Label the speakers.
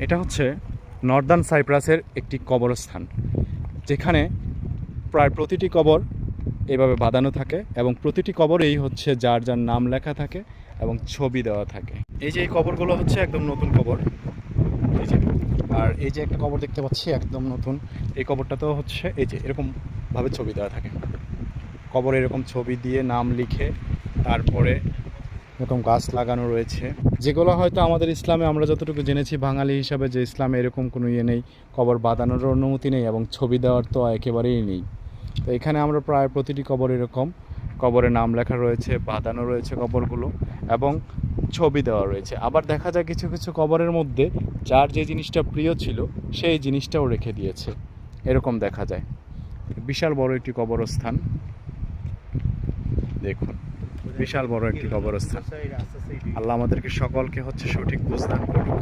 Speaker 1: এটা হচ্ছে নর্দার্ন সাইপ্রাসের একটি কবরস্থান, যেখানে প্রায় প্রতিটি কবর এভাবে বাঁধানো থাকে এবং প্রতিটি কবরেই হচ্ছে যার যার নাম লেখা থাকে এবং ছবি দেওয়া থাকে। এই যে এই কবরগুলো হচ্ছে একদম নতুন কবর, এই যে, আর এই যে একটা কবর দেখতে পাচ্ছি একদম নতুন, এই কবরটাতেও হচ্ছে এই যে এরকমভাবে ছবি দেওয়া থাকে। কবরে এরকম ছবি দিয়ে নাম লিখে তারপরে এরকম গাছ লাগানো রয়েছে, যেগুলো হয়তো আমাদের ইসলামে আমরা যতটুকু জেনেছি বাঙালি হিসাবে, যে ইসলামে এরকম কোনো ইয়ে নেই, কবর বাঁধানোর অনুমতি নেই এবং ছবি দেওয়ার তো একেবারেই নেই। তো এখানে আমরা প্রায় প্রতিটি কবর এরকম কবরে নাম লেখা রয়েছে, বাঁধানো রয়েছে কবরগুলো এবং ছবি দেওয়া রয়েছে। আবার দেখা যায় কিছু কিছু কবরের মধ্যে যার যে জিনিসটা প্রিয় ছিল সেই জিনিসটাও রেখে দিয়েছে, এরকম দেখা যায়। বিশাল বড় একটি কবরস্থান, দেখুন বিশাল বড় একটি কবরস্থান। আল্লাহ আমাদেরকে সকলকে হচ্ছে সঠিক বুঝ দান করুন।